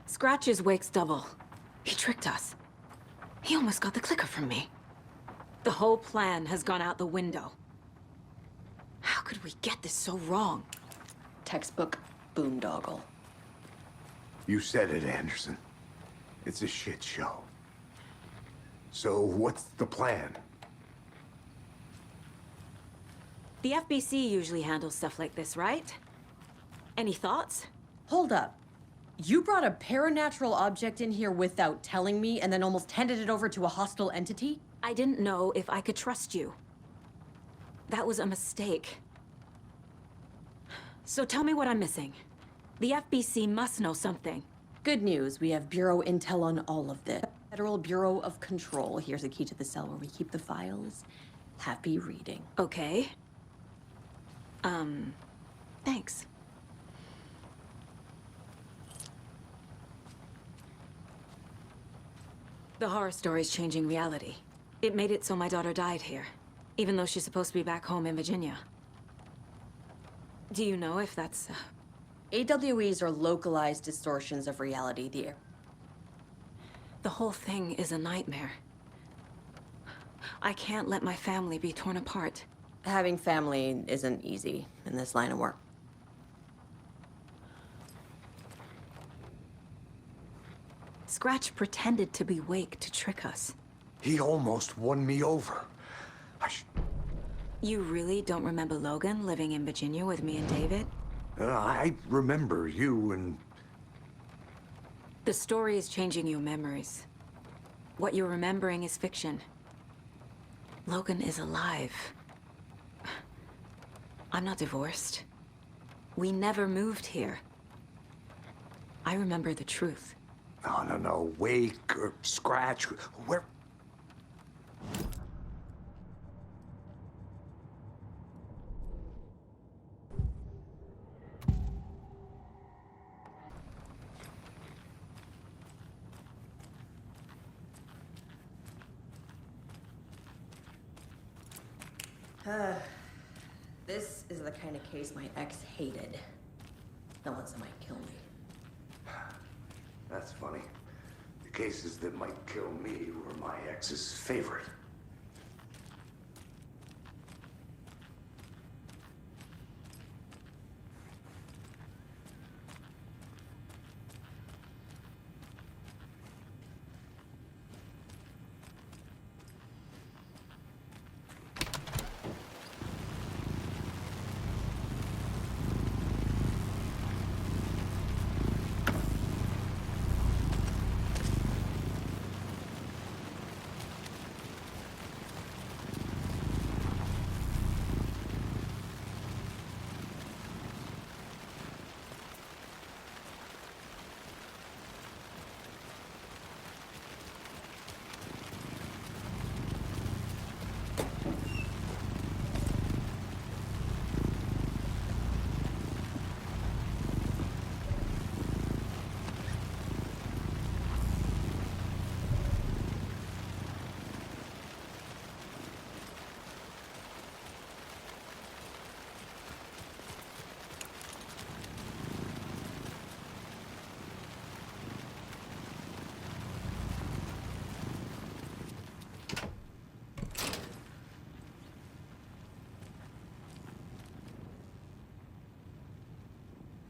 Scratch is Wake's double. He tricked us. He almost got the clicker from me. The whole plan has gone out the window. How could we get this so wrong? Textbook boondoggle. You said it, Anderson. It's a shit show. So what's the plan? The FBC usually handles stuff like this, right? Any thoughts? Hold up. You brought a paranatural object in here without telling me and then almost handed it over to a hostile entity? I didn't know if I could trust you. That was a mistake. So tell me what I'm missing. The FBC must know something. Good news, we have Bureau intel on all of this. Federal Bureau of Control. Here's a key to the cell where we keep the files. Happy reading. Okay. Thanks. The horror story's changing reality. It made it so my daughter died here, even though she's supposed to be back home in Virginia. Do you know if that's... AWEs are localized distortions of reality. The whole thing is a nightmare. I can't let my family be torn apart. Having family isn't easy in this line of work. Scratch pretended to be Wake to trick us. He almost won me over. You really don't remember Logan living in Virginia with me and David? I remember you and... The story is changing your memories. What you're remembering is fiction. Logan is alive. I'm not divorced. We never moved here. I remember the truth. No. Wake or Scratch. Where... This is the kind of case my ex hated. The ones that might kill me. That's funny. The cases that might kill me were my ex's favorite.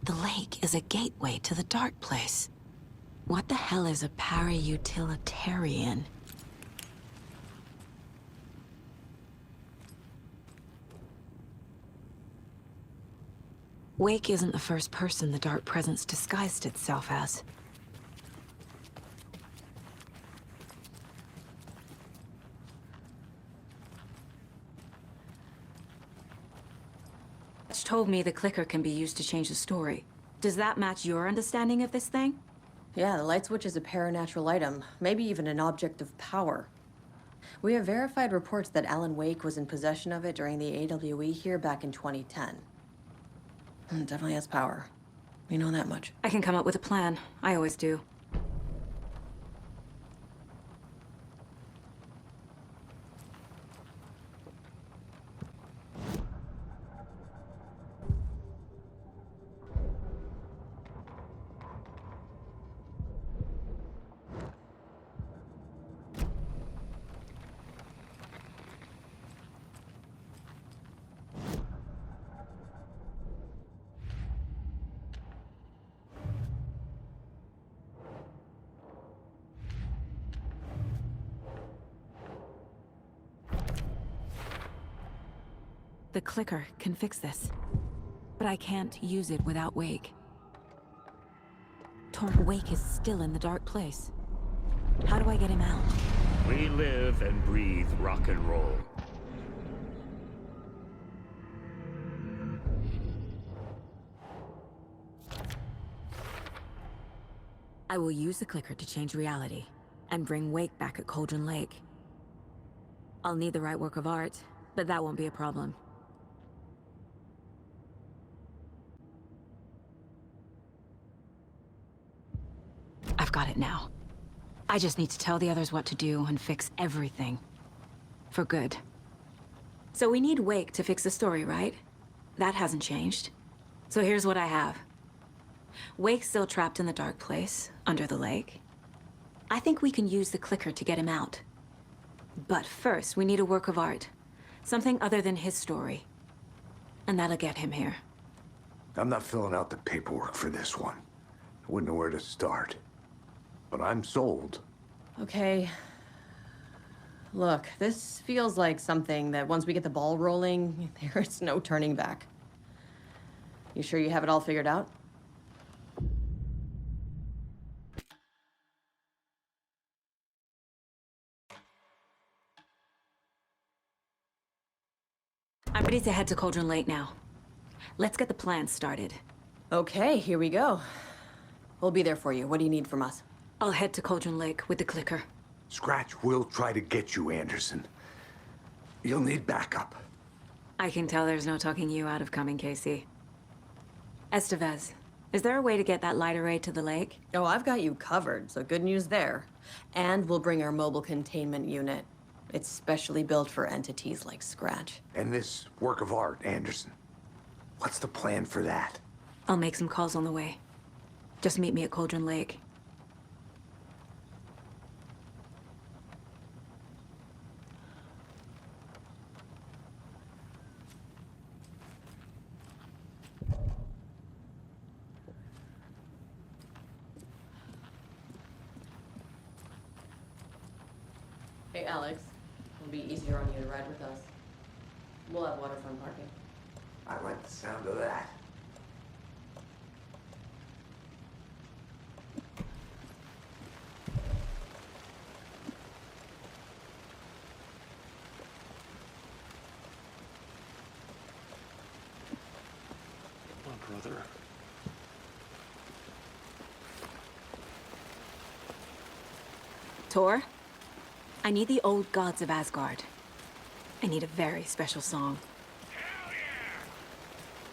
The lake is a gateway to the dark place. What the hell is a para-utilitarian? Wake isn't the first person the dark presence disguised itself as. Told me the clicker can be used to change the story. Does that match your understanding of this thing? Yeah, the light switch is a paranatural item, maybe even an object of power. We have verified reports that Alan Wake was in possession of it during the AWE here back in 2010. It definitely has power. We know that much. I can come up with a plan. I always do. the clicker can fix this. But I can't use it without Wake. Wake is still in the dark place. How do I get him out? We live and breathe rock and roll. I will use the clicker to change reality and bring Wake back at Cauldron Lake. I'll need the right work of art, but that won't be a problem. I've got it now. I just need to tell the others what to do and fix everything. For good. So we need Wake to fix the story, right? That hasn't changed. So here's what I have. Wake's still trapped in the dark place, under the lake. I think we can use the clicker to get him out. But first, we need a work of art. Something other than his story. And that'll get him here. I'm not filling out the paperwork for this one. I wouldn't know where to start. But I'm sold. Okay. Look, this feels like something that once we get the ball rolling, there's no turning back. You sure you have it all figured out? I'm ready to head to Cauldron Lake now. Let's get the plan started. Okay, here we go. We'll be there for you. What do you need from us? I'll head to Cauldron Lake with the clicker. Scratch will try to get you, Anderson. You'll need backup. I can tell there's no talking you out of coming, Casey. Estevez, is there a way to get that light array to the lake? Oh, I've got you covered, so good news there. And we'll bring our mobile containment unit. It's specially built for entities like Scratch. And this work of art, Anderson. What's the plan for that? I'll make some calls on the way. Just meet me at Cauldron Lake. Hey, Alex. It'll be easier on you to ride with us. We'll have waterfront parking. I like the sound of that. Come on, brother. Tor, I need the old gods of Asgard. I need a very special song. Hell yeah!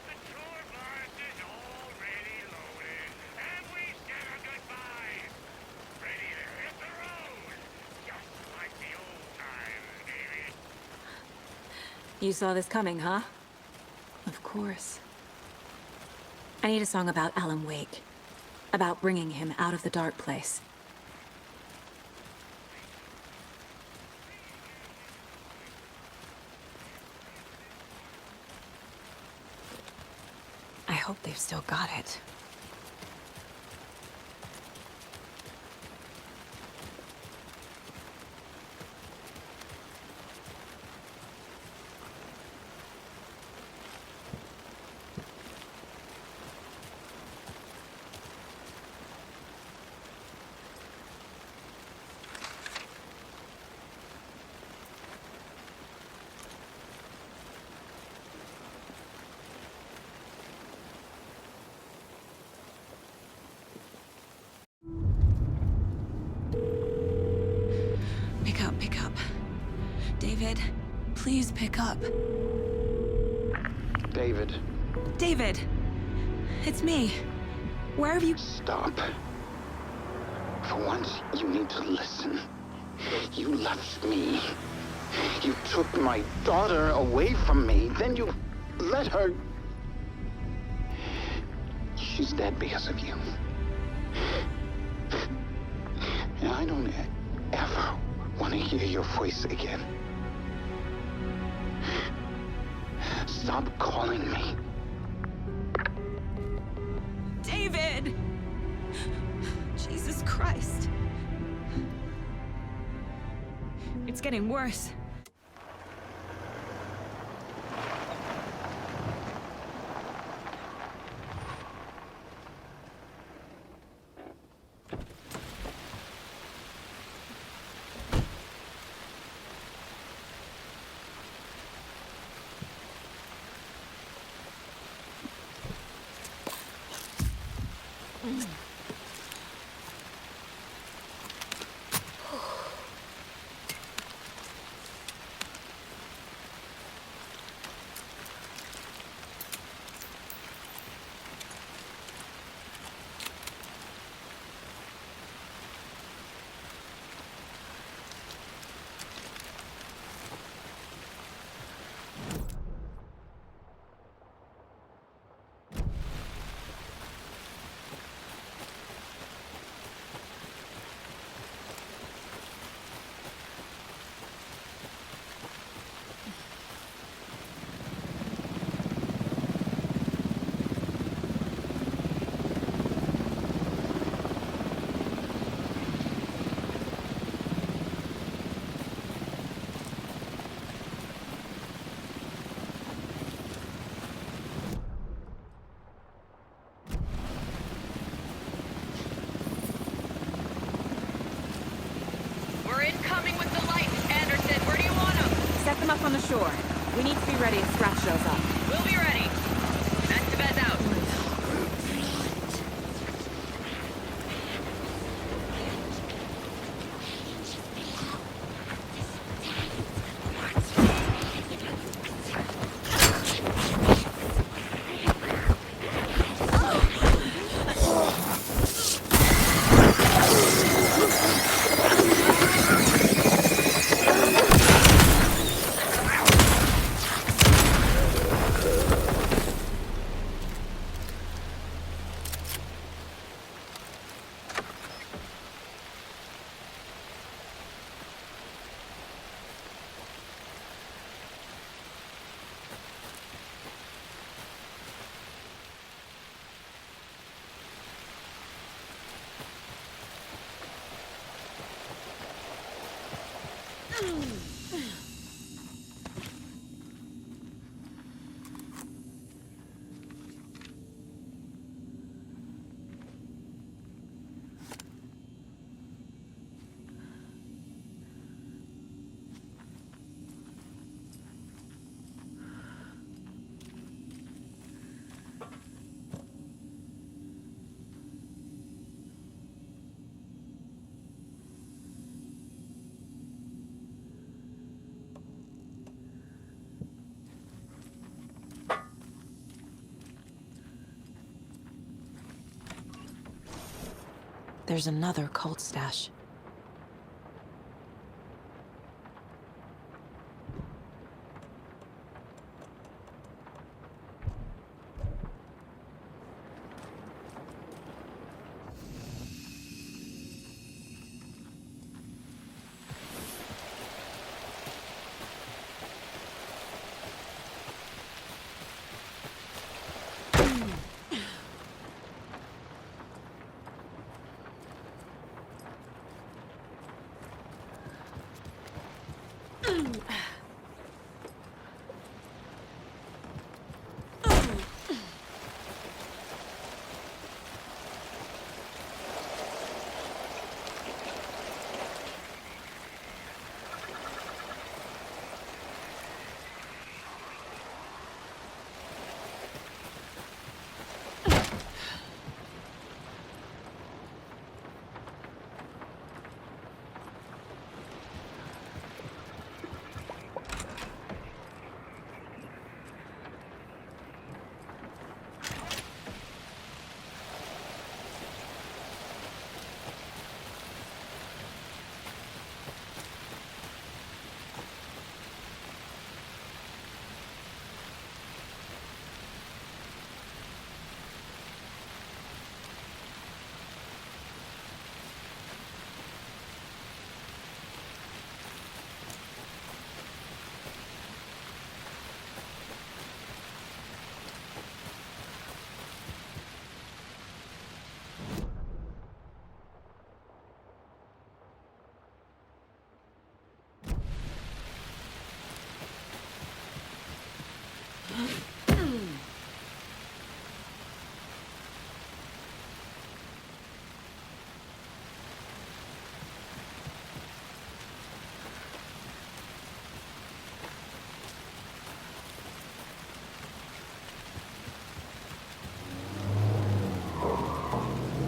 The tour bus is already loaded, and we've said our goodbyes. Ready to hit the road, just like the old times, baby. You saw this coming, huh? Of course. I need a song about Alan Wake. About bringing him out of the dark place. I hope they've still got it. Pick up. David, please pick up. David. David! It's me. Where have you... Stop. For once, you need to listen. You left me. You took my daughter away from me. Then you let her... She's dead because of you. And I don't ever want to hear your voice again. Stop calling me. David! Jesus Christ. It's getting worse. Up on the shore. We need to be ready if Scratch shows up. We'll be ready. Activate out. There's another cult stash.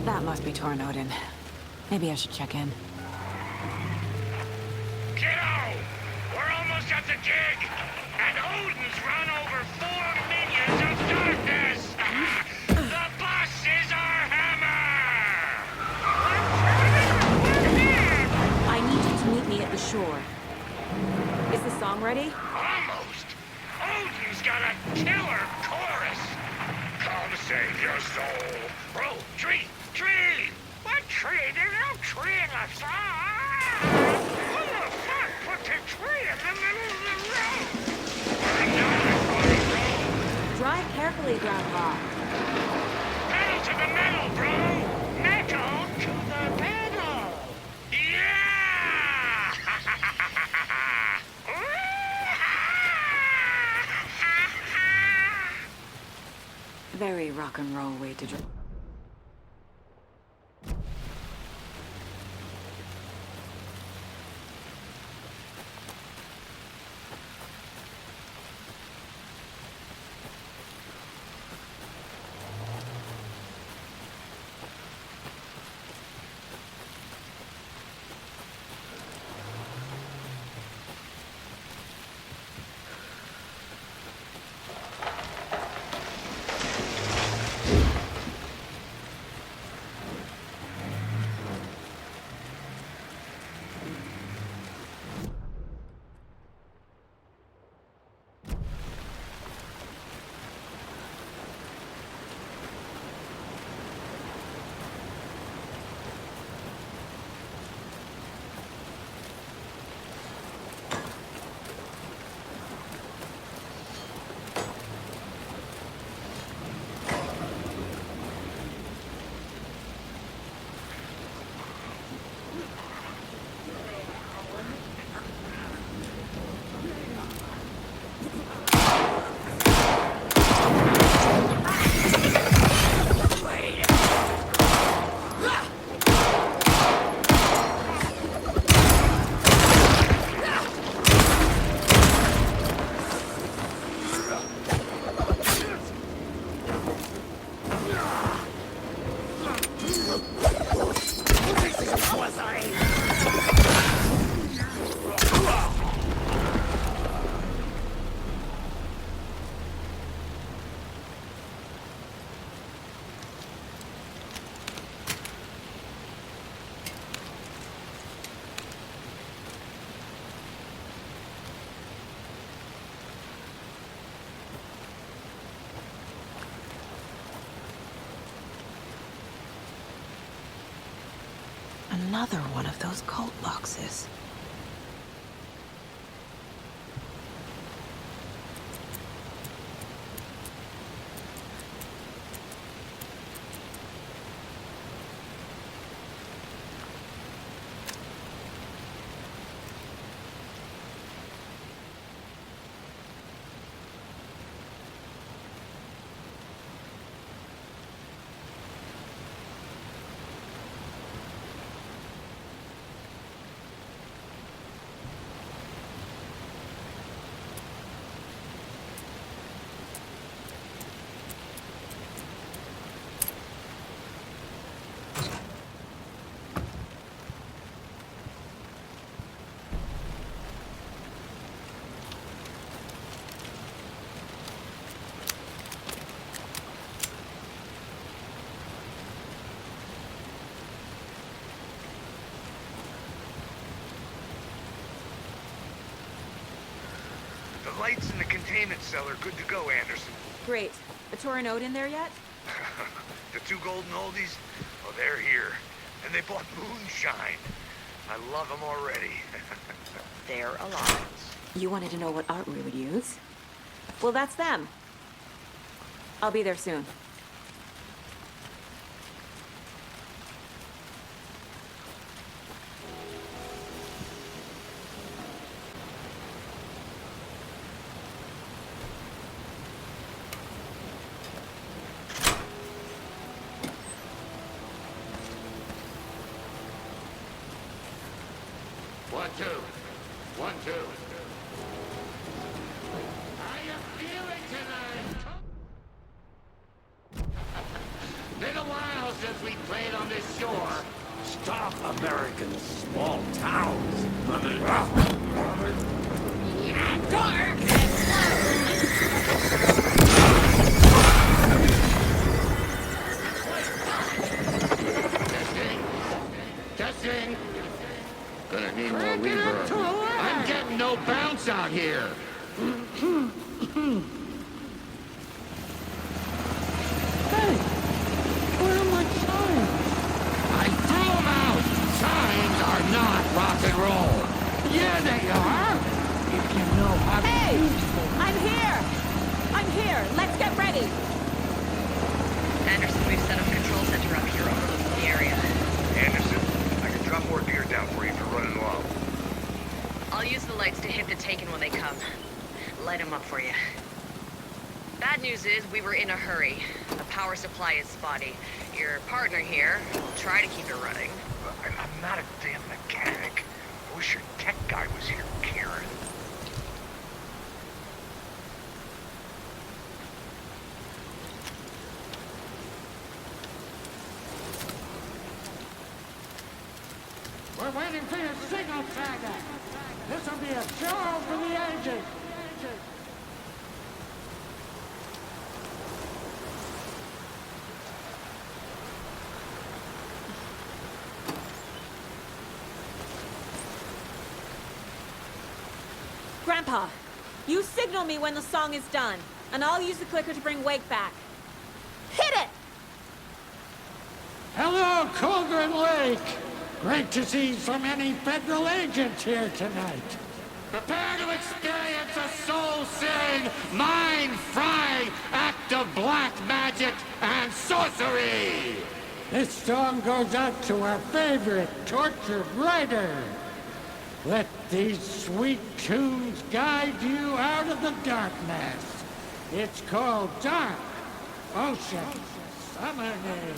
That must be Tornodin. Maybe I should check in. Kiddo! We're almost at the gig! And Odin's run over 4 minions of darkness! The bus is our hammer! I need you to meet me at the shore. Is the song ready? Almost! Odin's got a killer chorus! Come save your soul! Bro, tree! Tree! What tree? There's no tree in the song! Who the fuck put the tree in the middle of the road? We're not on a road! Drive carefully, Grandpa. Pedal to the metal, bro! Metal to the pedal! Yeah! Very rock and roll way to drive. Another one of those cult boxes. The lights in the containment cell are good to go, Anderson. Great. A Torinode in there yet? The 2 golden oldies? Oh, they're here. And they bought moonshine. I love them already. They're alive. You wanted to know what art we would use? Well, that's them. I'll be there soon. One, two. One, two. How you feeling tonight? Been a while since we played on this shore. Stop American small towns. Testing. Gonna need more reverb. I'm getting no bounce out here. Hey, where are my signs? I threw them out. Signs are not rock and roll. Yeah, they are. If you know how to Hey! use them. I'm here! I'm here! Let's get ready! Anderson, we've set up a control center up here overlooking the area. Anderson, I can drop more gear down for you if you're running low. I'll use the lights to hit the Taken when they come. Light them up for you. Bad news is we were in a hurry. The power supply is spotty. Your partner here will try to keep it running. I'm not a damn mechanic. I wish your tech guy was here, Karen. We're waiting for your signal, Tiger. This'll be a show for the ages. Grandpa, you signal me when the song is done, and I'll use the clicker to bring Wake back. Hit it! Hello, Cauldron Lake. Great to see so many federal agents here tonight. Prepare to experience a soul-searing, mind-frying act of black magic and sorcery! This song goes out to our favorite tortured writer. Let these sweet tunes guide you out of the darkness. It's called Dark Ocean Summoning.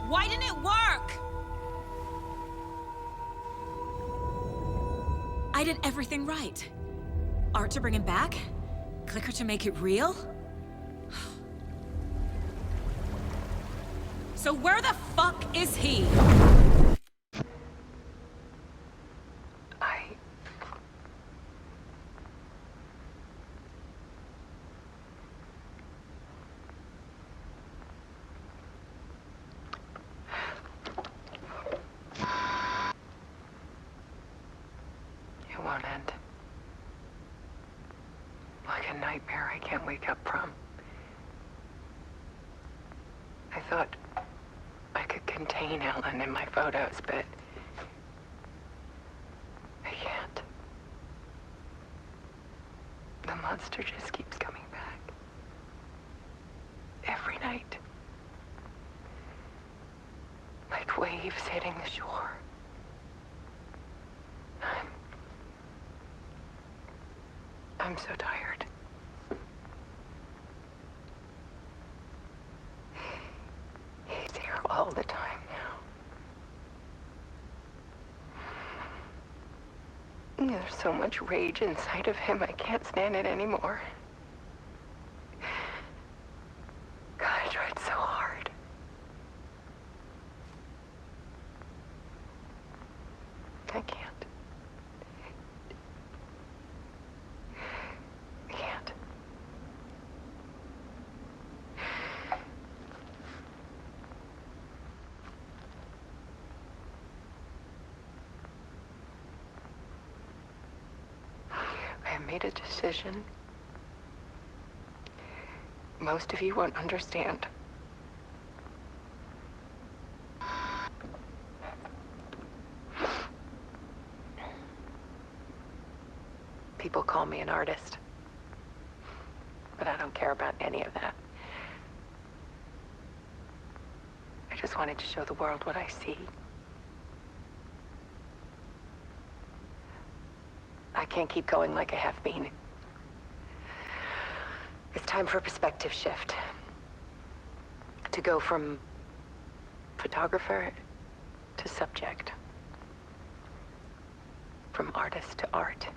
Why didn't it work? I did everything right. Art to bring him back? Clicker to make it real? So where the fuck is he? It won't end. Like a nightmare I can't wake up from. I thought I could contain Ellen in my photos, but I can't. The monster just keeps coming back. Every night. Like waves hitting the shore. I'm so tired. He's here all the time now. There's so much rage inside of him, I can't stand it anymore. God, I tried so hard. I can't. I made a decision. Most of you won't understand. People call me an artist, but I don't care about any of that. I just wanted to show the world what I see. I can't keep going like I have been. It's time for a perspective shift. To go from photographer to subject. From artist to art.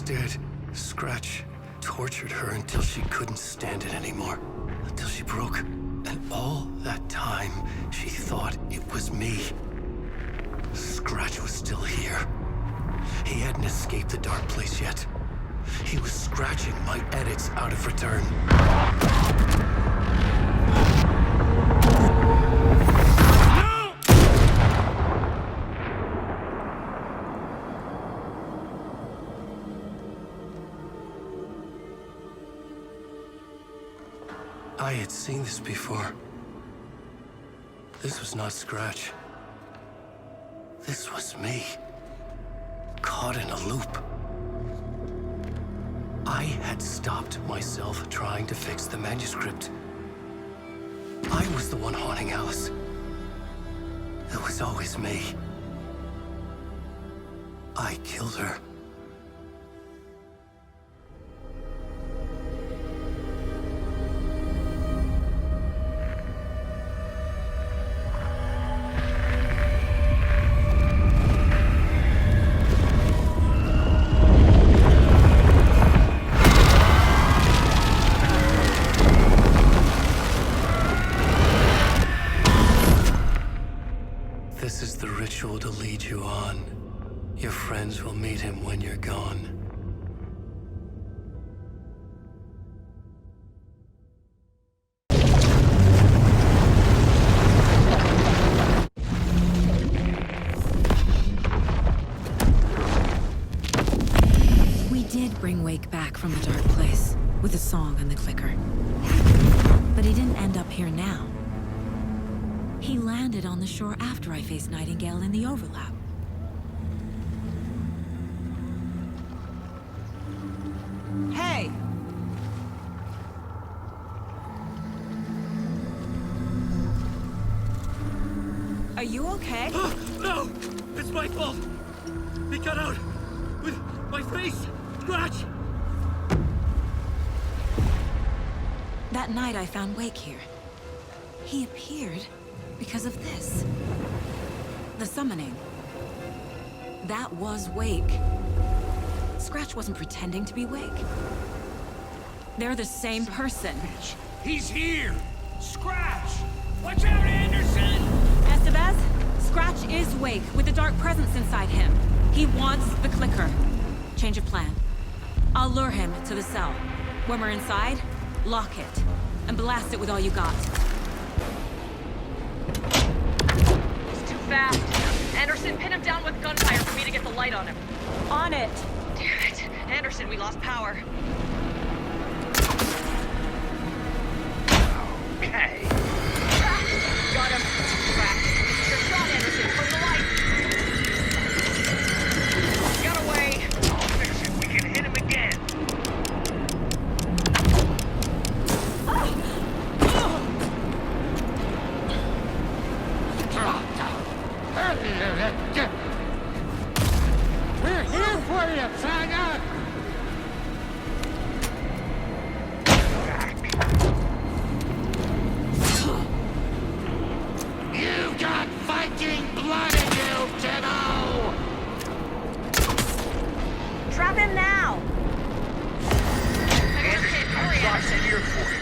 Dead. Scratch tortured her until she couldn't stand it anymore. Until she broke. And all that time, she thought it was me. Scratch was still here. He hadn't escaped the dark place yet. He was scratching my edits out of return. I had seen this before. This was not Scratch. This was me. Caught in a loop. I had stopped myself trying to fix the manuscript. I was the one haunting Alice. It was always me. I killed her. This is the ritual to lead you on. Your friends will meet him when you're gone. did bring Wake back from the dark place, with a song and the clicker. But he didn't end up here now. He landed on the shore after I faced Nightingale in the overlap. Hey! Are you okay? No! It's my fault! He got out with my face! Scratch! That night I found Wake here. He appeared because of this. The summoning. That was Wake. Scratch wasn't pretending to be Wake. They're the same person. He's here! Scratch! Watch out, Anderson! Estevez, Scratch is Wake, with a dark presence inside him. He wants the clicker. Change of plan. I'll lure him to the cell. When we're inside, lock it, and blast it with all you got. He's too fast. Anderson, pin him down with gunfire for me to get the light on him. On it! Damn it. Anderson, we lost power. Okay. Got him. Crack. Your shot, Anderson. From the light. Got away. I'll fix it. We can hit him again. We're here for you, Sanya! You got Viking blood in you, kiddo! Trap him now. Anderson, I'm crossing here for you.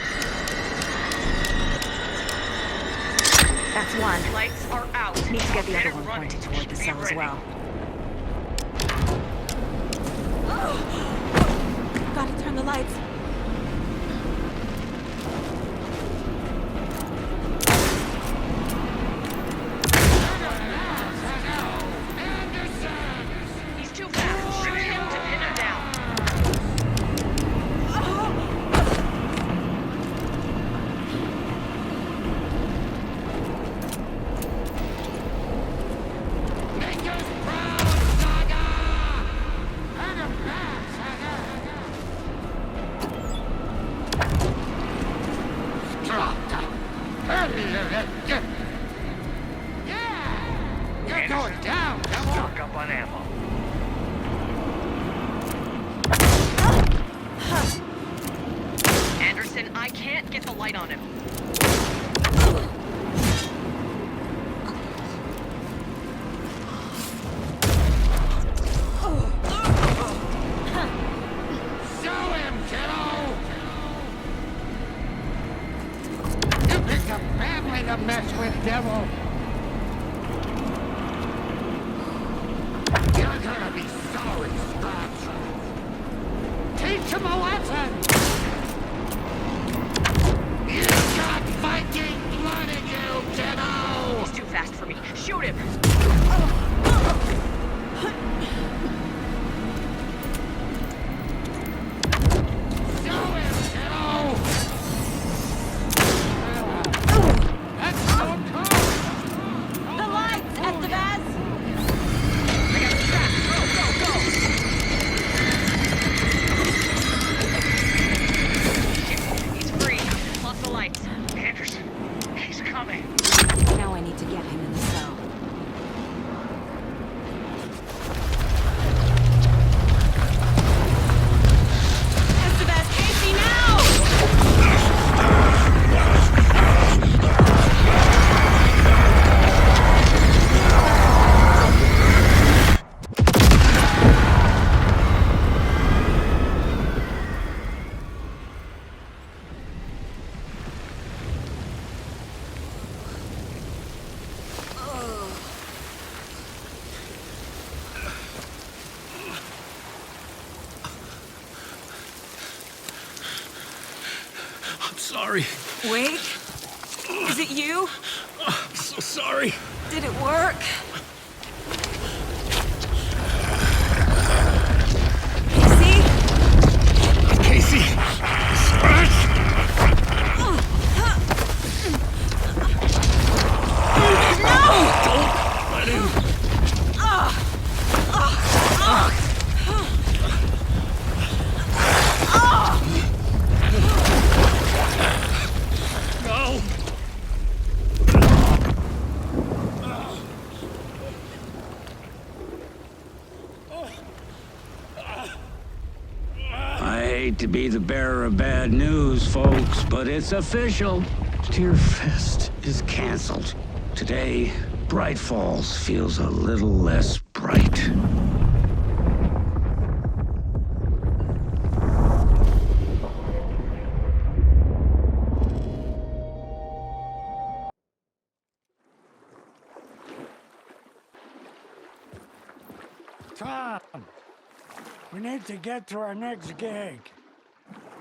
That's one. Lights are out. Need to get the Get other it one running. pointed toward the Be cell as ready. well. Gotta turn the lights. He's too fast. Shoot him to pin him down. Make us proud, Saga! And a pass, Saga! Yeah! You're going down, come on! Stock up on ammo. Anderson, I can't get the light on him. Show him, kiddo! You picked a family to mess with, devil! You're gonna be sorry, Scratch! Teach him a lesson! You got Viking blood in you, kiddo! He's too fast for me. Shoot him. Show him, kiddo! That's so tough! The lights, Estevez! I got the trap. Go, go, go. Shit, he's free. Lost the lights. Anderson, he's coming. Now I need to get him in the cell. Estevez, Casey, now! I'm sorry. Wake? Is it you? I'm so sorry. Did it work? Casey? hate to be the bearer of bad news, folks, but it's official. Tear Fest is canceled. Today, Bright Falls feels a little less bright. Tom, we need to get to our next gig.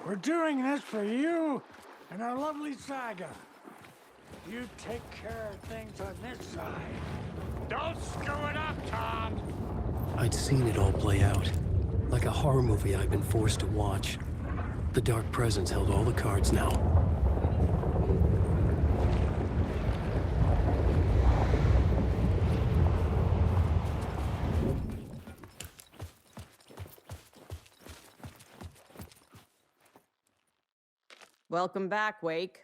We're doing this for you and our lovely saga. You take care of things on this side. Don't screw it up, Tom! I'd seen it all play out. Like a horror movie I'd been forced to watch. The Dark Presence held all the cards now. Welcome back, Wake.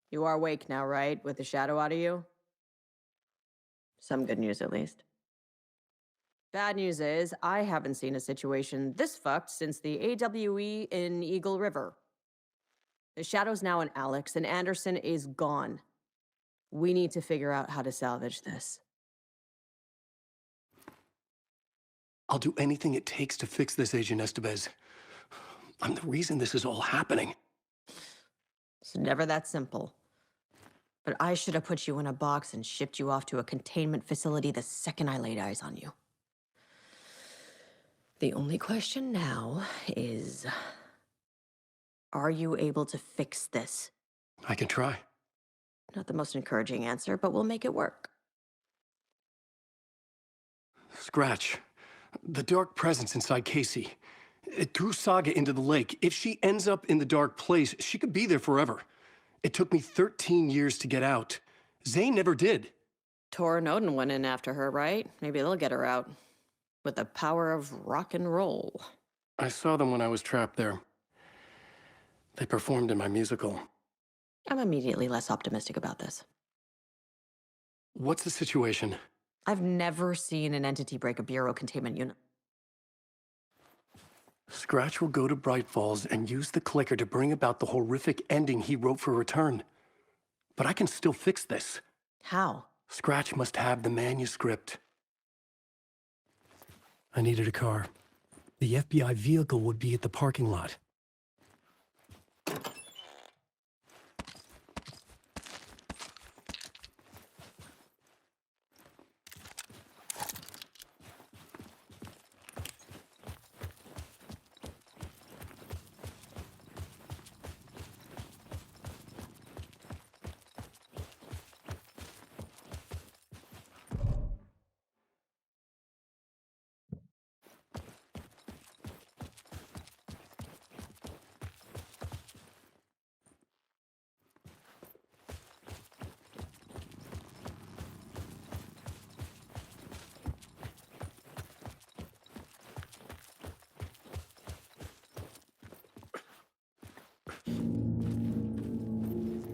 You are Wake now, right? With the shadow out of you? Some good news, at least. Bad news is, I haven't seen a situation this fucked since the AWE in Eagle River. The shadow's now in Alex, and Anderson is gone. We need to figure out how to salvage this. I'll do anything it takes to fix this, Agent Estevez. I'm the reason this is all happening. It's never that simple. But I should have put you in a box and shipped you off to a containment facility the second I laid eyes on you. The only question now is, are you able to fix this? I can try. Not the most encouraging answer, but we'll make it work. Scratch. The Dark Presence inside Casey. It threw Saga into the lake. If she ends up in the dark place, she could be there forever. It took me 13 years to get out. Zane never did. Tor and Odin went in after her, right? Maybe they'll get her out. With the power of rock and roll. I saw them when I was trapped there. They performed in my musical. I'm immediately less optimistic about this. What's the situation? I've never seen an entity break a Bureau containment unit. Scratch will go to Bright Falls and use the clicker to bring about the horrific ending he wrote for Return. But I can still fix this. How? Scratch must have the manuscript. I needed a car. The FBI vehicle would be at the parking lot.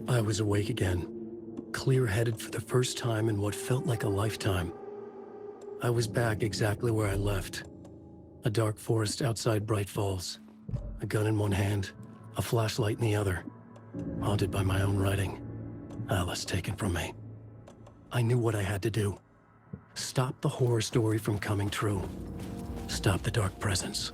I was awake again, clear-headed for the first time in what felt like a lifetime. I was back exactly where I left. A dark forest outside Bright Falls. A gun in one hand, a flashlight in the other. Haunted by my own writing. Alice taken from me. I knew what I had to do. Stop the horror story from coming true. Stop the Dark Presence.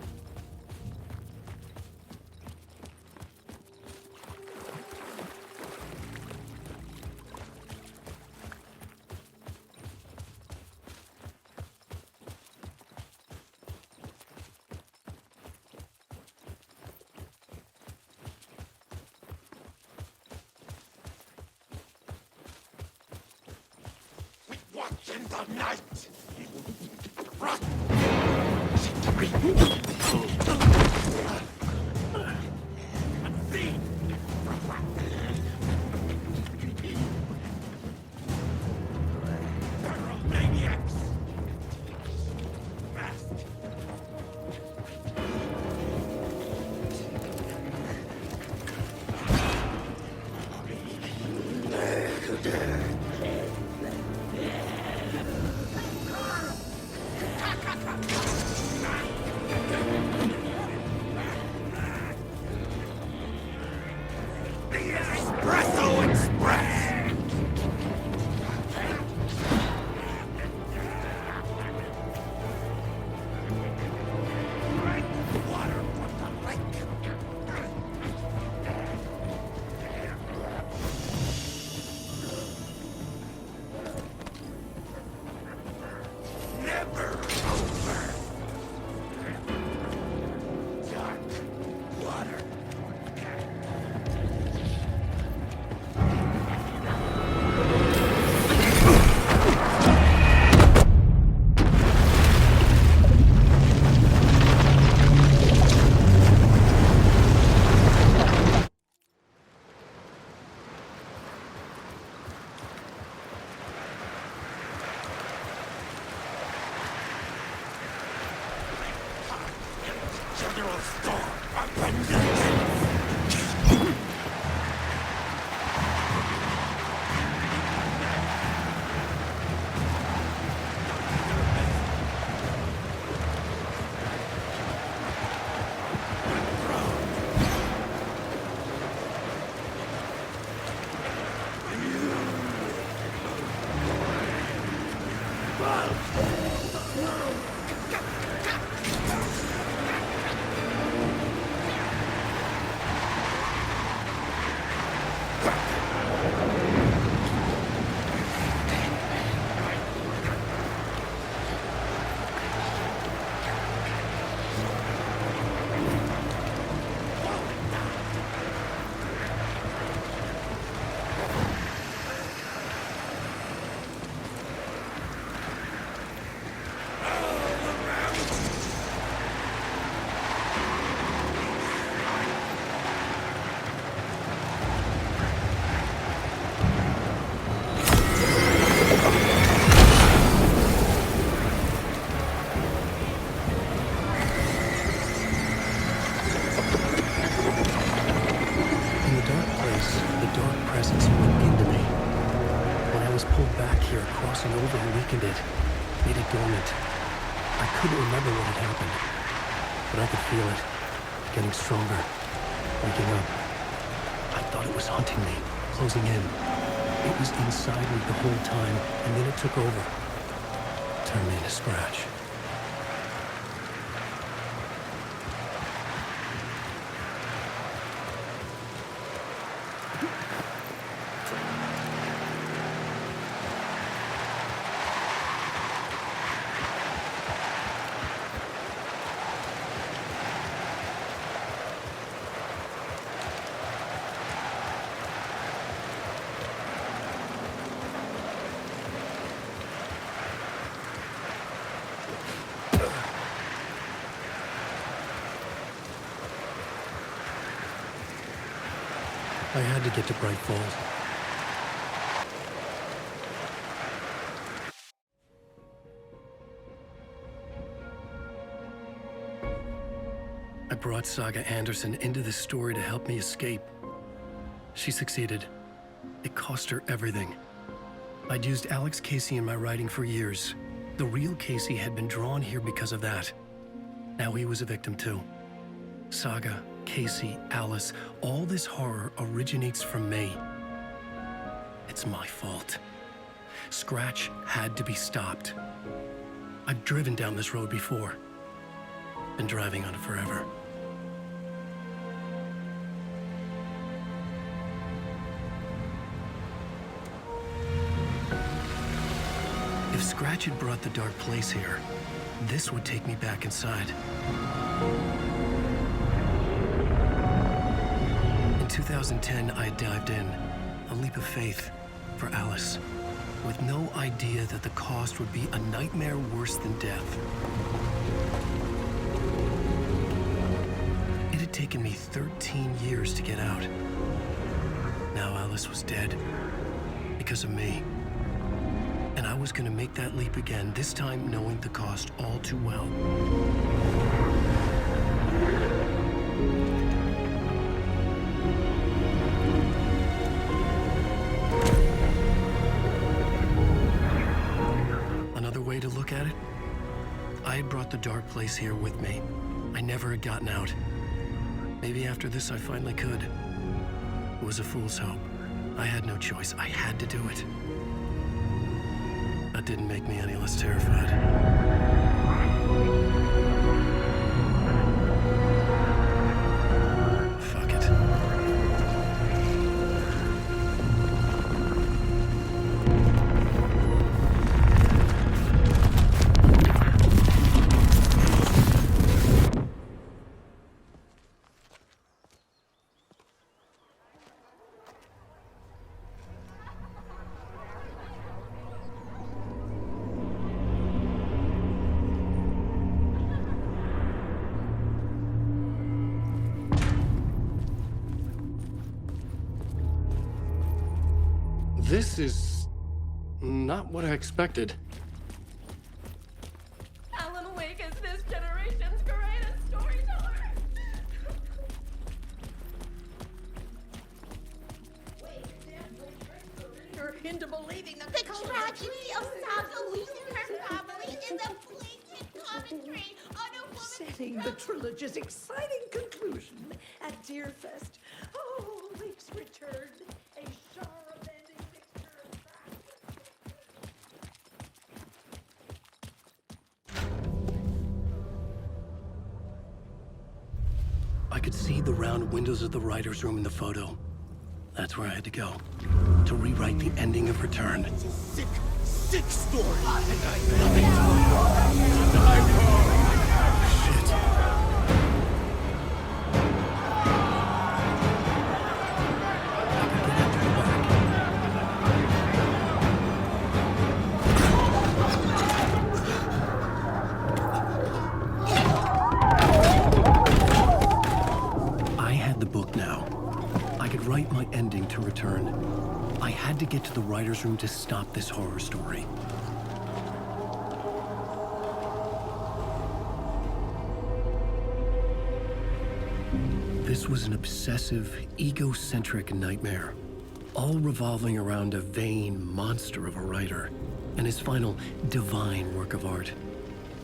Watch in the night! Run! Maniacs! Fast! Stronger, waking up. I thought it was hunting me, closing in. It was inside me the whole time, and then it took over. Turned me into scratch. I had to get to Bright Falls. I brought Saga Anderson into this story to help me escape. She succeeded. It cost her everything. I'd used Alex Casey in my writing for years. The real Casey had been drawn here because of that. Now he was a victim too. Saga, Casey, Alice, all this horror originates from me. It's my fault. Scratch had to be stopped. I've driven down this road before. Been driving on it forever. If Scratch had brought the dark place here, this would take me back inside. In 2010, I dived in, a leap of faith for Alice, with no idea that the cost would be a nightmare worse than death. It had taken me 13 years to get out. Now Alice was dead, because of me. And I was gonna make that leap again, this time knowing the cost all too well. Another way to look at it, I had brought the dark place here with me. I never had gotten out. Maybe after this I finally could. It was a fool's hope. I had no choice. I had to do it. That didn't make me any less terrified. Fuck it. This is not what I expected. Alan Wake is this generation's greatest storyteller. the trilogy's exciting conclusion at Deerfest. Oh, Wake's return, a genre-bending mixture of I could see the round windows of the writer's room in the photo. That's where I had to go, to rewrite the ending of Return. It's a sick story. I had the book now. I could write my ending to Return. I had to get to the writer's room to stop this horror story. This was an obsessive, egocentric nightmare, all revolving around a vain monster of a writer and his final divine work of art,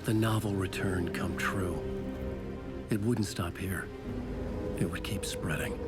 the novel Return come true. It wouldn't stop here. It would keep spreading.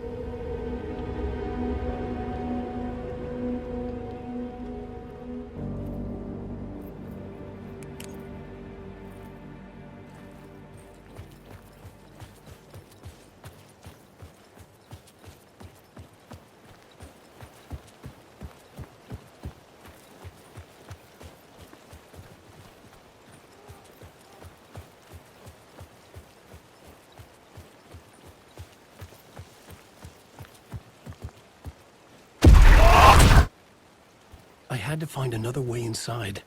I had to find another way inside.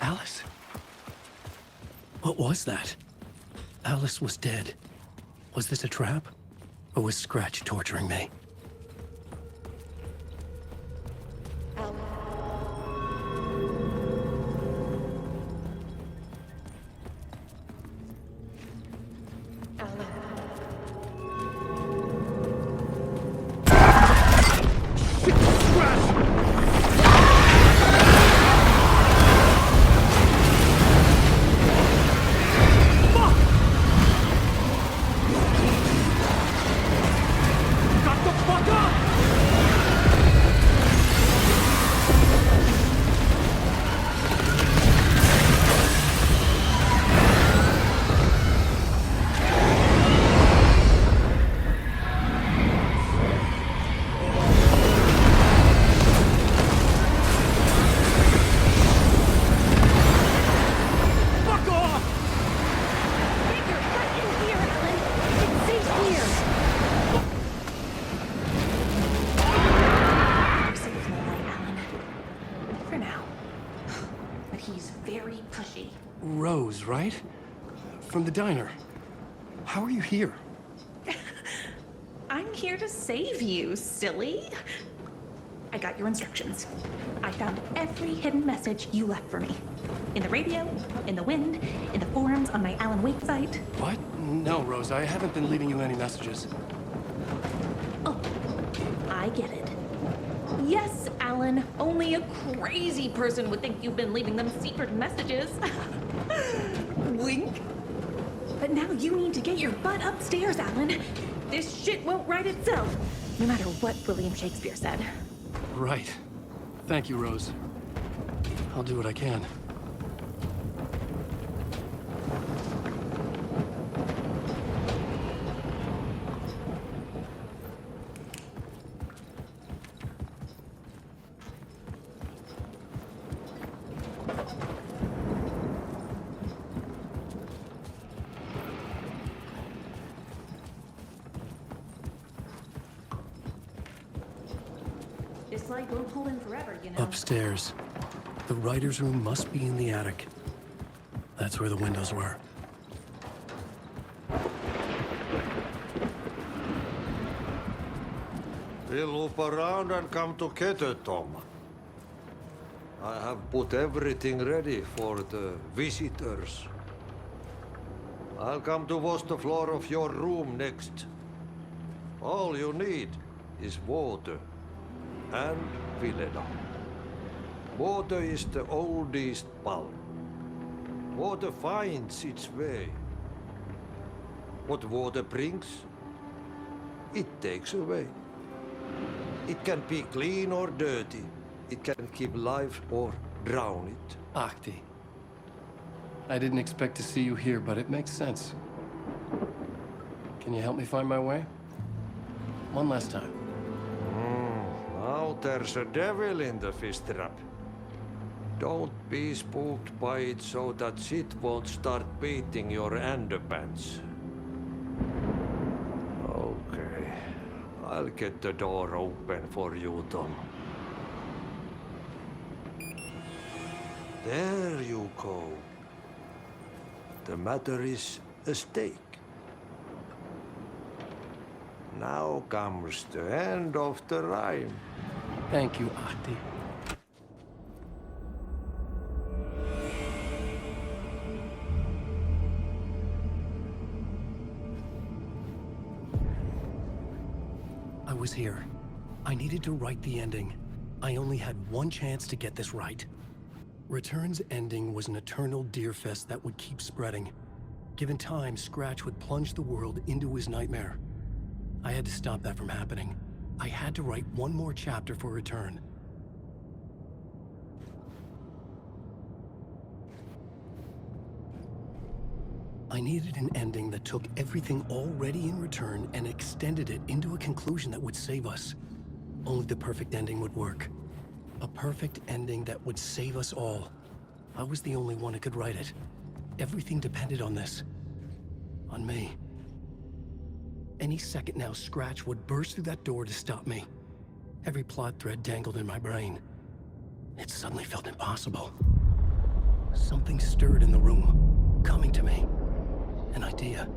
Alice? What was that? Alice was dead. Was this a trap? Or was Scratch torturing me? Right? From the diner. How are you here? I'm here to save you, silly. I got your instructions. I found every hidden message you left for me. In the radio, in the wind, in the forums on my Alan Wake site. What? No, Rose, I haven't been leaving you any messages. Oh, I get it. Yes, Alan, only a crazy person would think you've been leaving them secret messages. Wink. But now you need to get your butt upstairs, Alan. This shit won't right itself, no matter what William Shakespeare said. Right. Thank you, Rose. I'll do what I can. This light won't hold in forever, you know. Upstairs. The writer's room must be in the attic. That's where the windows were. We'll loop around and come together, Tom. I have put everything ready for the visitors. I'll come to wash the floor of your room next. All you need is water and Vileda. Water is the oldest bulb. Water finds its way. What water brings, it takes away. It can be clean or dirty. It can keep life or drown it. Waqti. I didn't expect to see you here, but it makes sense. Can you help me find my way? One last time. Now there's a devil in the fish trap. Don't be spooked by it so that shit won't start beating your underpants. Okay. I'll get the door open for you, Tom. There you go. The matter is a stake. Now comes the end of the rhyme. Thank you, Waqti. I was here. I needed to write the ending. I only had one chance to get this right. Return's ending was an eternal deerfest that would keep spreading. Given time, Scratch would plunge the world into his nightmare. I had to stop that from happening. I had to write one more chapter for Return. I needed an ending that took everything already in Return and extended it into a conclusion that would save us. Only the perfect ending would work. A perfect ending that would save us all. I was the only one who could write it. Everything depended on this. On me. Any second now, Scratch would burst through that door to stop me. Every plot thread dangled in my brain. It suddenly felt impossible. Something stirred in the room, coming to me. An idea.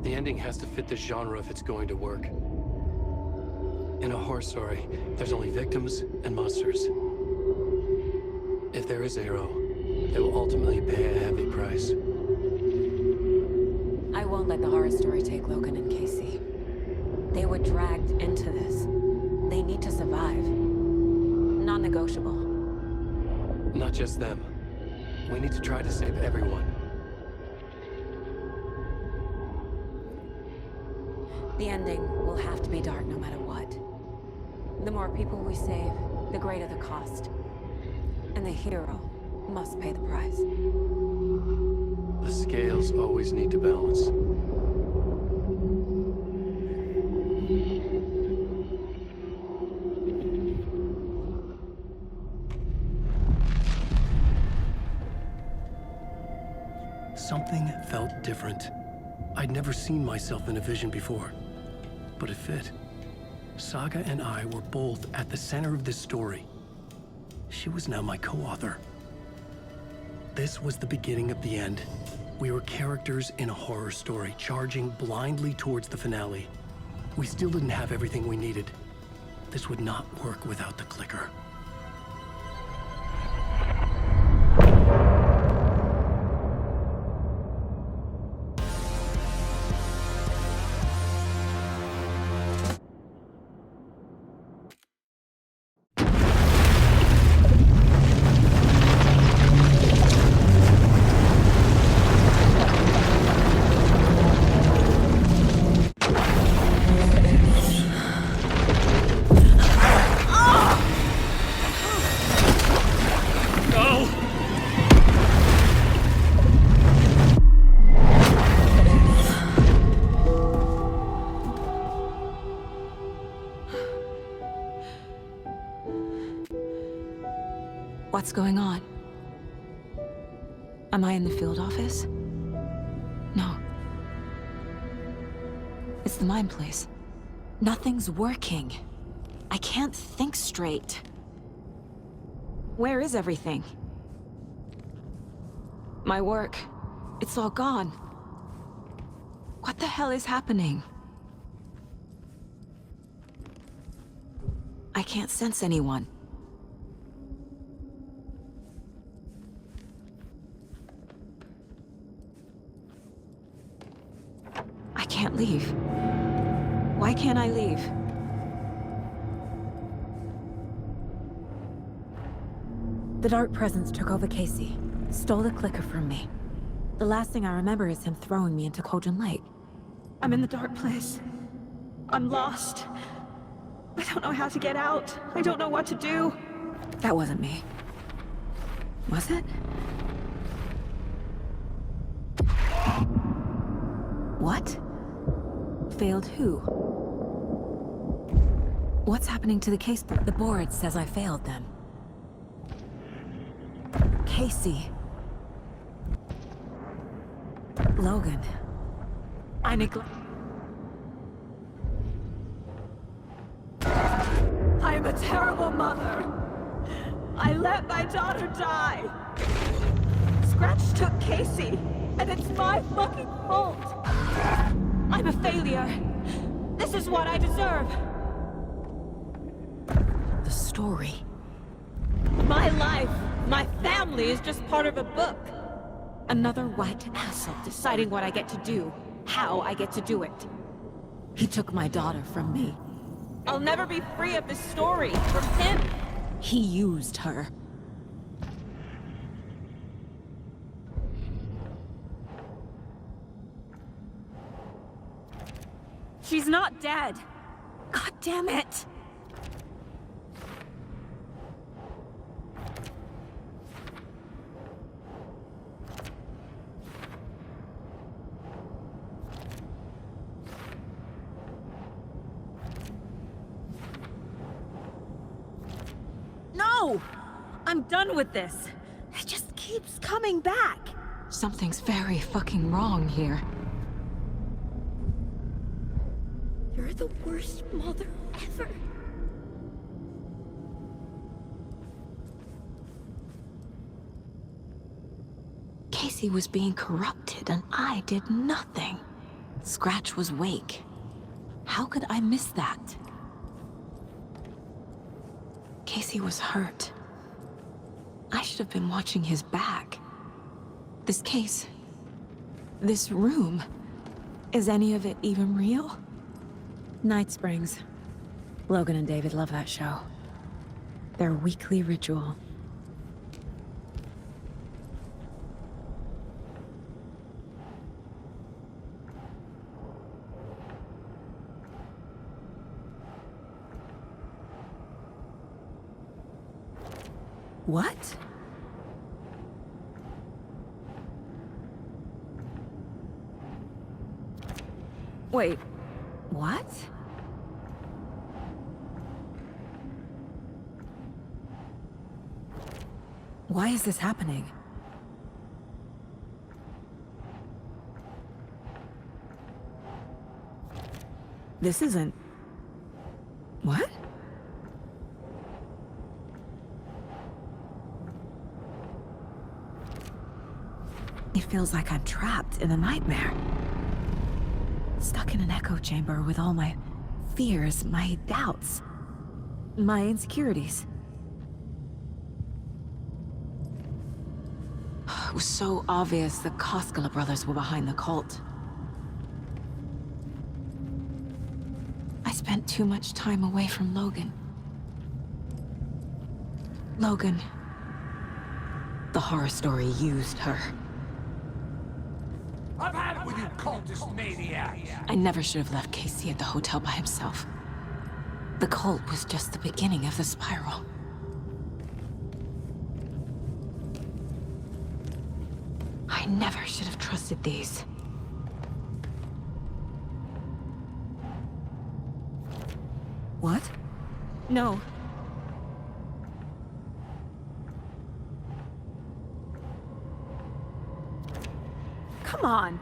The ending has to fit the genre if it's going to work. In a horror story, there's only victims and monsters. If there is a hero, they will ultimately pay a heavy price. I won't let the horror story take Logan and Casey. They were dragged into this. They need to survive. Non-negotiable. Not just them. We need to try to save everyone. The ending will have to be dark no matter what. The more people we save, the greater the cost. And the hero must pay the price. The scales always need to balance. Something felt different. I'd never seen myself in a vision before, but it fit. Saga and I were both at the center of this story. She was now my co-author. This was the beginning of the end. We were characters in a horror story, charging blindly towards the finale. We still didn't have everything we needed. This would not work without the clicker. What's going on? Am I in the field office? No. It's the mine place. Nothing's working. I can't think straight. Where is everything? My work. It's all gone. What the hell is happening? I can't sense anyone. I can't leave. Why can't I leave? The dark presence took over Casey, stole the clicker from me. The last thing I remember is him throwing me into Cauldron Lake. I'm in the dark place. I'm lost. I don't know how to get out. I don't know what to do. That wasn't me. Was it? What? Failed who? What's happening to the case board? The board says I failed them. Casey. Logan. I am a terrible mother. I let my daughter die. Scratch took Casey, and it's my fucking fault. I'm a failure. This is what I deserve. The story. My life, my family is just part of a book. Another white asshole deciding what I get to do, how I get to do it. He took my daughter from me. I'll never be free of this story from him. He used her. She's not dead. God damn it. No! I'm done with this. It just keeps coming back. Something's very fucking wrong here. You're the worst mother ever. Casey was being corrupted and I did nothing. Scratch was Wake. How could I miss that? Casey was hurt. I should have been watching his back. This case, this room, is any of it even real? Night Springs. Logan and David love that show. Their weekly ritual. What? Wait, what? Why is this happening? This isn't... What? It feels like I'm trapped in a nightmare. Stuck in an echo chamber with all my fears, my doubts, my insecurities. It was so obvious the Koskela brothers were behind the cult. I spent too much time away from Logan. Logan. The horror story used her. I've had it with you cultist maniacs! I never should have left Casey at the hotel by himself. The cult was just the beginning of the spiral. I never should have trusted these. What? No. Come on!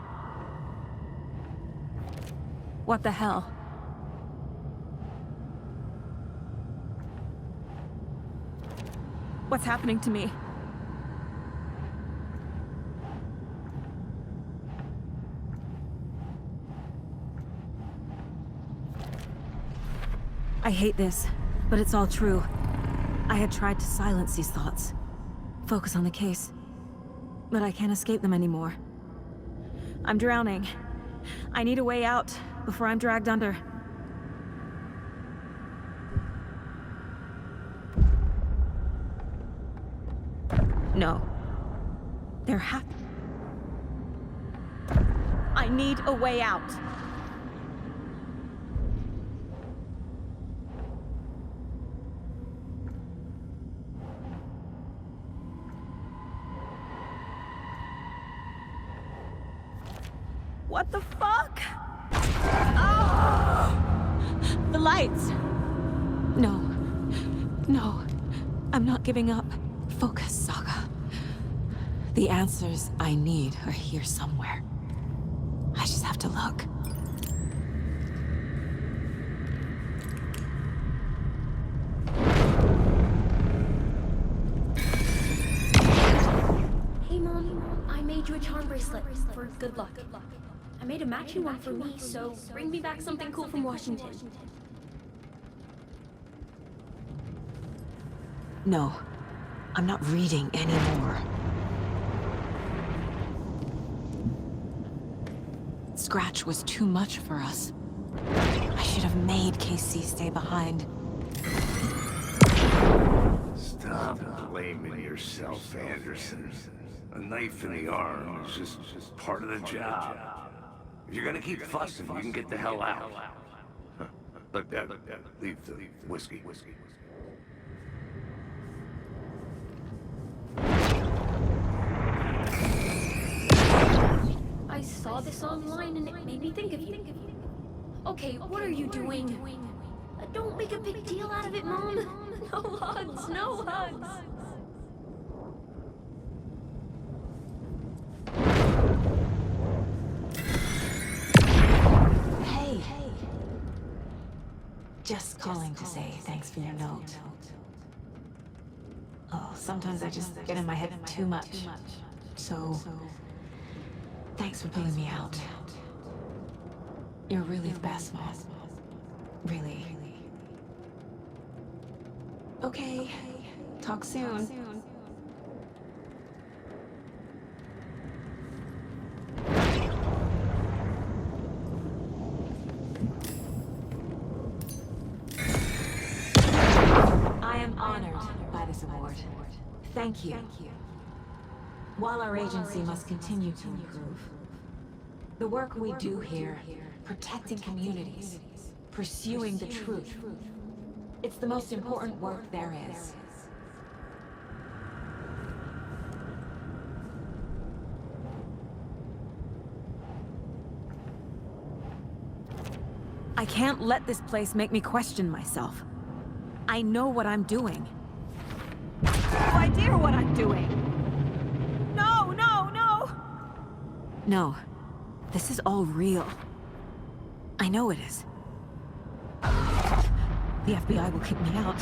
What the hell? What's happening to me? I hate this, but it's all true. I had tried to silence these thoughts, focus on the case, but I can't escape them anymore. I'm drowning. I need a way out before I'm dragged under. No. I need a way out. What the fuck? Oh! The lights! No. No. I'm not giving up. Focus, Saga. The answers I need are here somewhere. I just have to look. Hey, Mom. I made you a charm bracelet for good luck. I made a matching one for me, so bring me back something cool from Washington. No. I'm not reading anymore. Scratch was too much for us. I should have made Casey stay behind. Stop blaming yourself, Anderson. A knife in the arm is just part of the job. If you're gonna keep fussing, you can get the hell out. Look, Dad, leave the whiskey. I saw this online and it made me think of you. Okay, what are you doing? Don't make a big deal out of it, Mom. No hugs, no hugs. Hey. Just calling to say thanks for your note. Oh, sometimes I just get in my head too much. So, thanks for pulling me out. You're really the best, Mom. Really. Okay. Talk soon. I am honored by this award. Thank you. While our agency must continue to improve, the work we do here, protecting communities, pursuing the truth, it's the most important work there is. I can't let this place make me question myself. I know what I'm doing. No idea what I'm doing! No, no, no! No. This is all real. I know it is. The FBI will kick me out.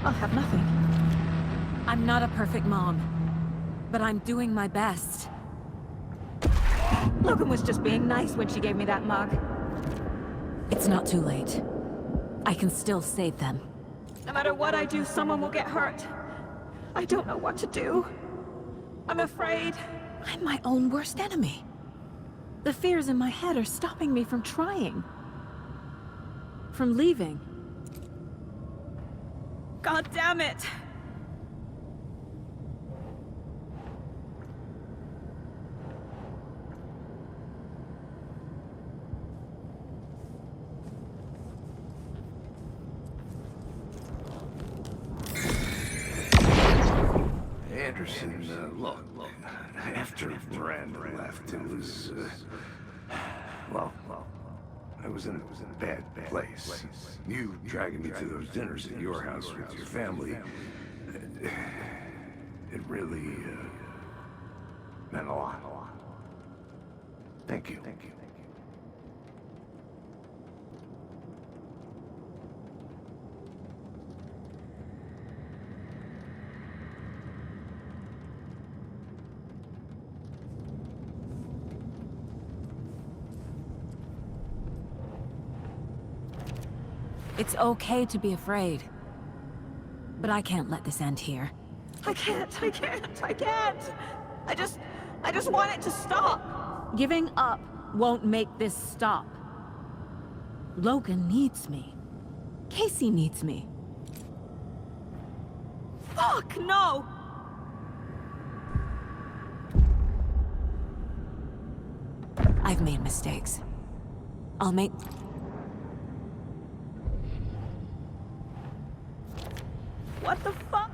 I'll have nothing. I'm not a perfect mom, but I'm doing my best. Logan was just being nice when she gave me that mug. It's not too late. I can still save them. No matter what I do, someone will get hurt. I don't know what to do. I'm afraid. I'm my own worst enemy. The fears in my head are stopping me from trying. From leaving. God damn it! Anderson, look, after Miranda left, it was, well, I was in a bad place. You dragging me to those dinners at your house with your family, it really, meant a lot. Thank you. It's okay to be afraid. But I can't let this end here. I can't. I just want it to stop. Giving up won't make this stop. Logan needs me. Casey needs me. Fuck, no! I've made mistakes. I'll make... What the fuck?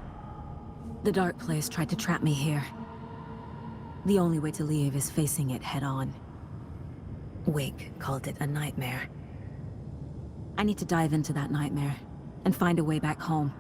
The dark place tried to trap me here. The only way to leave is facing it head on. Wake called it a nightmare. I need to dive into that nightmare and find a way back home.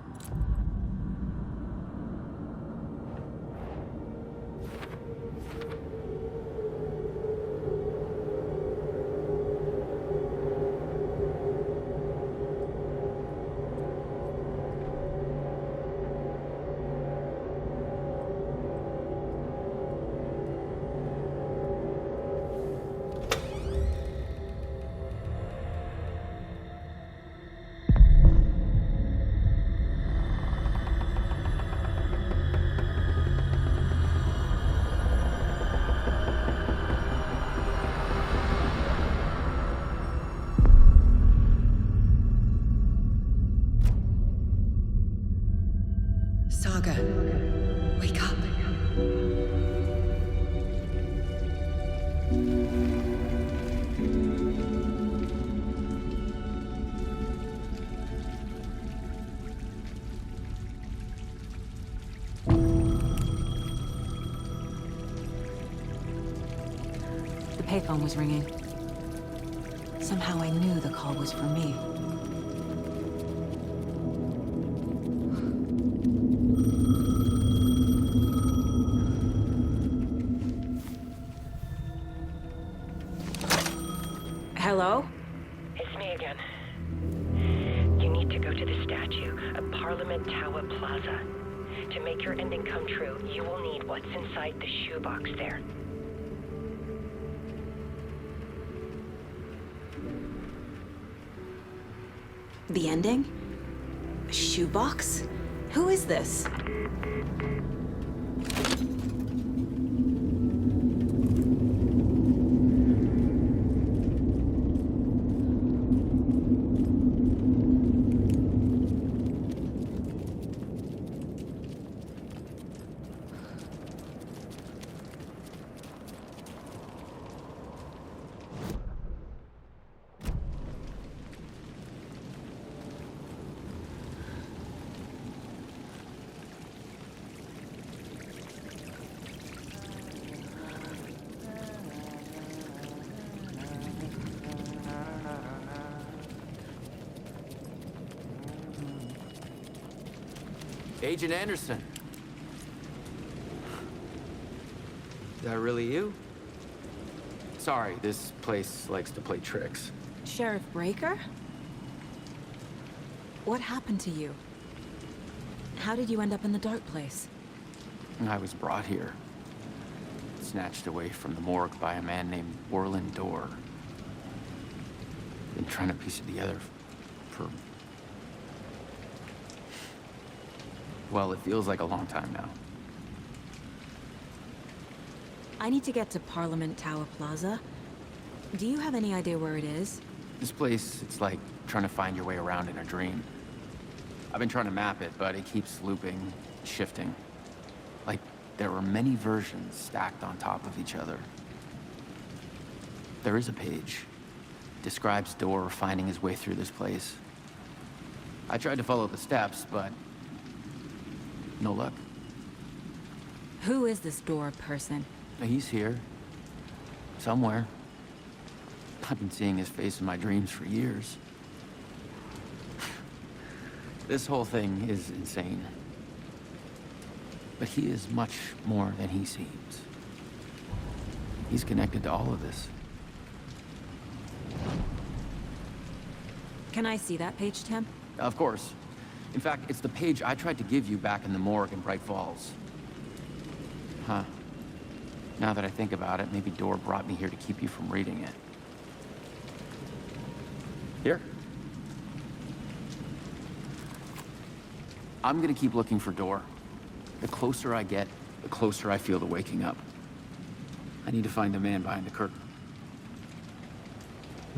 Saga, wake up. The payphone was ringing. Somehow I knew the call was for me. Hello? It's me again. You need to go to the statue at Parliament Tower Plaza. To make your ending come true, you will need what's inside the shoebox there. The ending? A shoebox? Who is this? Agent Anderson. Is that really you? Sorry, this place likes to play tricks. Sheriff Breaker? What happened to you? How did you end up in the dark place? I was brought here. snatched away from the morgue by a man named Orland Dorr. Been trying to piece it together for... well, it feels like a long time now. I need to get to Parliament Tower Plaza. Do you have any idea where it is? This place, it's like trying to find your way around in a dream. I've been trying to map it, but it keeps looping, shifting. Like there are many versions stacked on top of each other. There is a page. Describes Dorr finding his way through this place. I tried to follow the steps, but no luck. Who is this Dorr person? He's here. Somewhere. I've been seeing his face in my dreams for years. This whole thing is insane. But he is much more than he seems. He's connected to all of this. Can I see that page, Tim? Of course. In fact, it's the page I tried to give you back in the morgue in Bright Falls. Huh. Now that I think about it, maybe Dorr brought me here to keep you from reading it. Here. I'm gonna keep looking for Dorr. The closer I get, the closer I feel to waking up. I need to find the man behind the curtain.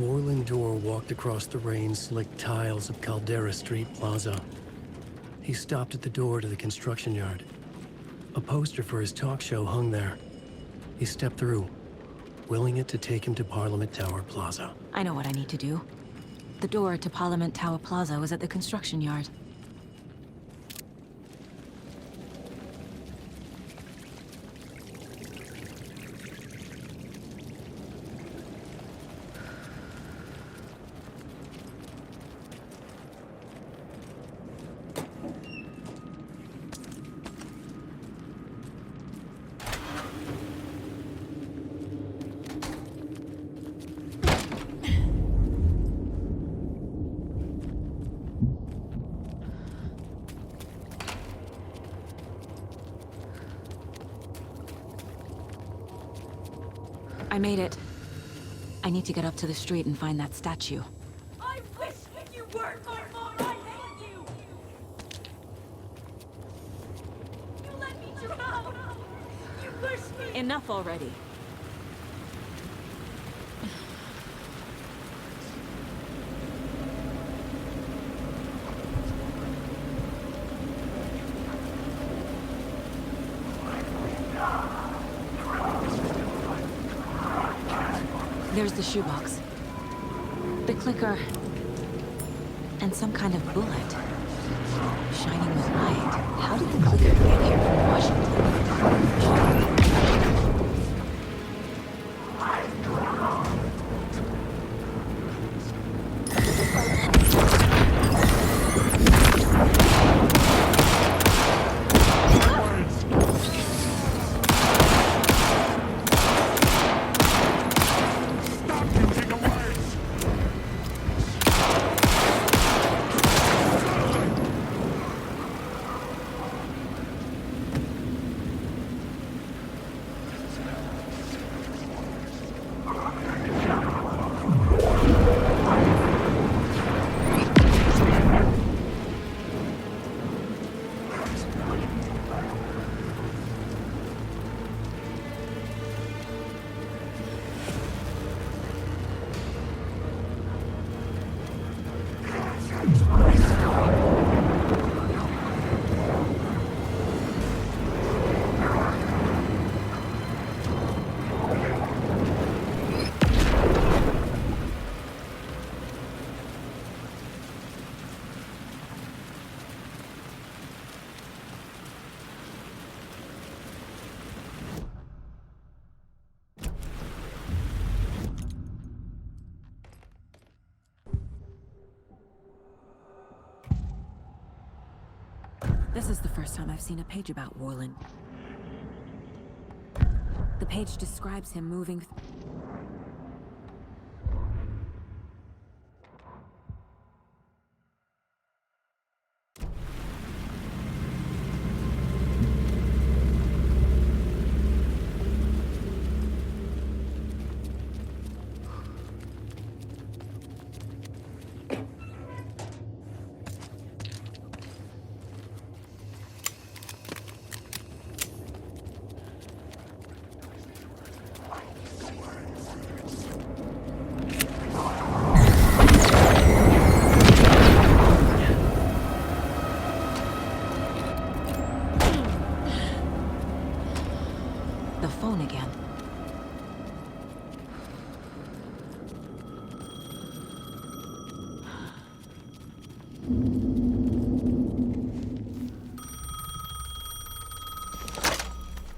Orland Dorr walked across the rain-slicked tiles of Caldera Street Plaza. He stopped at the door to the construction yard. A poster for his talk show hung there. He stepped through, willing it to take him to Parliament Tower Plaza. I know what I need to do. The door to Parliament Tower Plaza was at the construction yard. I made it. I need to get up to the street and find that statue. I wish you weren't more. I hate you. You let me drown. You pushed me. Enough already. There's the shoebox. The clicker. And some kind of bullet. Shining with light. How did the clicker get here from Washington? This is the first time I've seen a page about Orland. The page describes him moving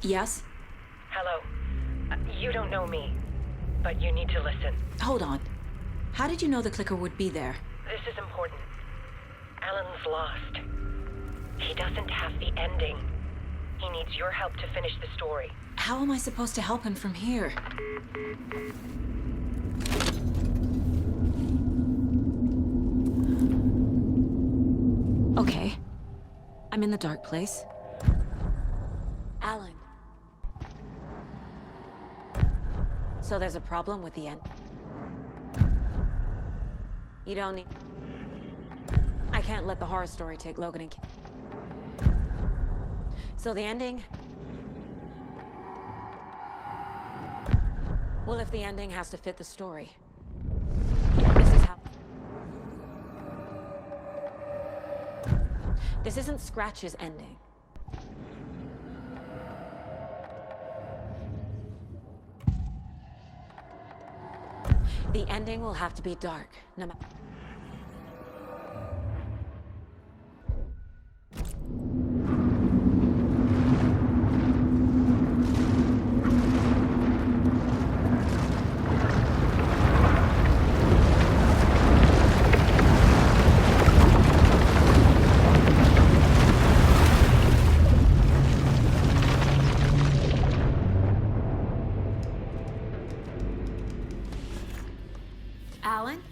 Yes? Hello. You don't know me, but you need to listen. Hold on. How did you know the clicker would be there? This is important. Alan's lost. He doesn't have the ending. He needs your help to finish the story. How am I supposed to help him from here? Okay. I'm in the dark place. Alan. So there's a problem with the end. You don't need... I can't let the horror story take Logan and... So the ending... Well, if the ending has to fit the story, this is how... This isn't Scratch's ending. The ending will have to be dark, no matter... Alan?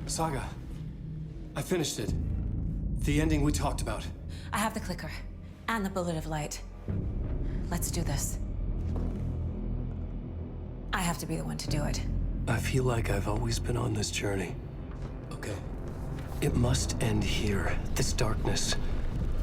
Saga, I finished it. The ending we talked about. I have the clicker and the bullet of light. Let's do this. I have to be the one to do it. I feel like I've always been on this journey. Okay. It must end here, this darkness.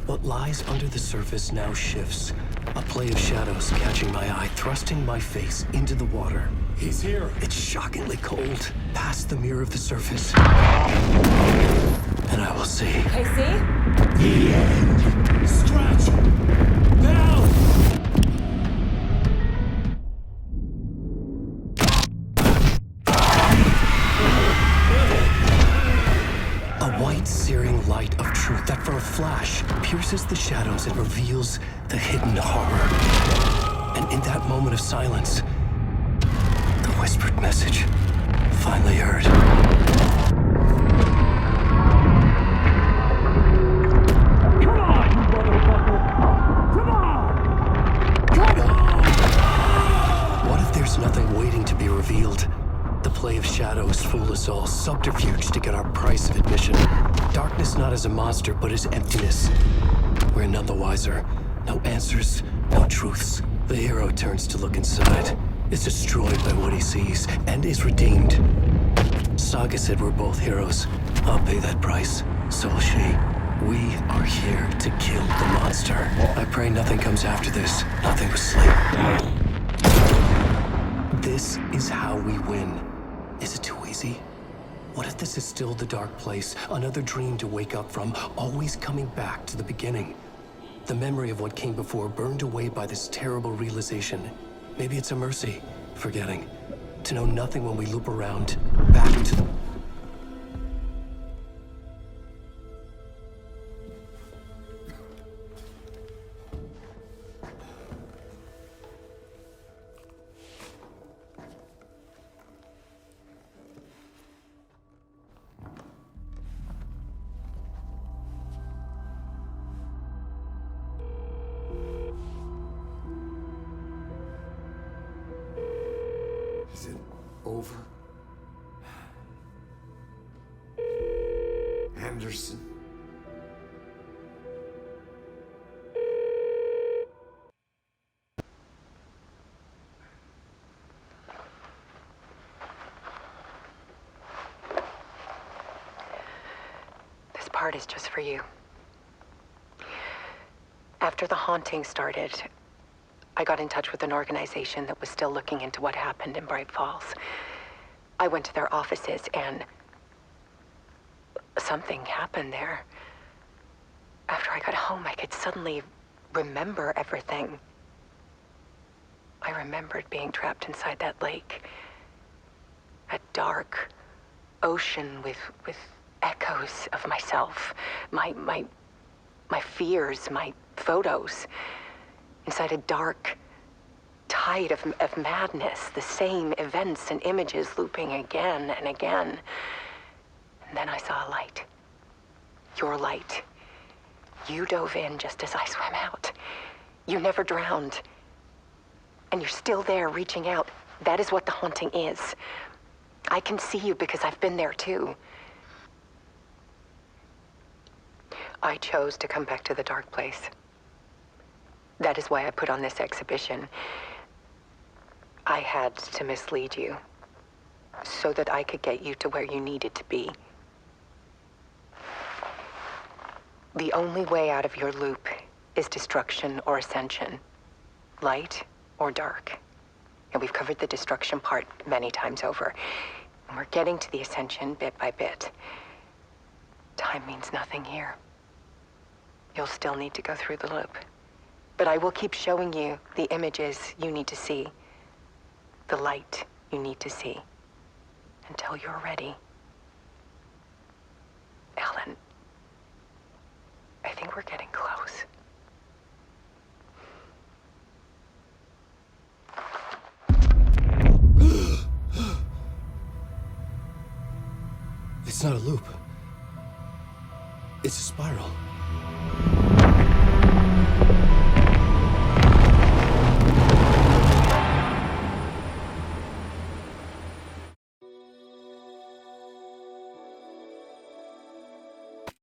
What lies under the surface now shifts. A play of shadows catching my eye, thrusting my face into the water. He's here. It's shockingly cold, past the mirror of the surface. And I will see. Casey? The end. Scratch! Now! A white, searing light of truth that for a flash pierces the shadows and reveals the hidden horror. And in that moment of silence, the whispered message finally heard. Come on, you motherfucker! Come on! Come on! What if there's nothing waiting to be revealed? The play of shadows fool us all, subterfuge to get our price of admission. Darkness not as a monster, but as emptiness. We're none the wiser. No answers, no truths. The hero turns to look inside. Is destroyed by what he sees, and is redeemed. Saga said we're both heroes. I'll pay that price. So will she. We are here to kill the monster. I pray nothing comes after this. Nothing but sleep. This is how we win. Is it too easy? What if this is still the dark place? Another dream to wake up from, always coming back to the beginning. The memory of what came before burned away by this terrible realization. Maybe it's a mercy, forgetting. To know nothing when we loop around, back to the... Is it over? Henderson? This part is just for you. After the haunting started, I got in touch with an organization that was still looking into what happened in Bright Falls. I went to their offices and something happened there. After I got home, I could suddenly remember everything. I remembered being trapped inside that lake. A dark ocean with echoes of myself, my fears, my photos, inside a dark tide of madness, the same events and images looping again and again. And then I saw a light. Your light. You dove in just as I swam out. You never drowned. And you're still there reaching out. That is what the haunting is. I can see you because I've been there too. I chose to come back to the dark place. That is why I put on this exhibition. I had to mislead you, so that I could get you to where you needed to be. The only way out of your loop is destruction or ascension, light or dark. And we've covered the destruction part many times over. And we're getting to the ascension bit by bit. Time means nothing here. You'll still need to go through the loop. But I will keep showing you the images you need to see, the light you need to see, until you're ready. Alan, I think we're getting close. It's not a loop. It's a spiral.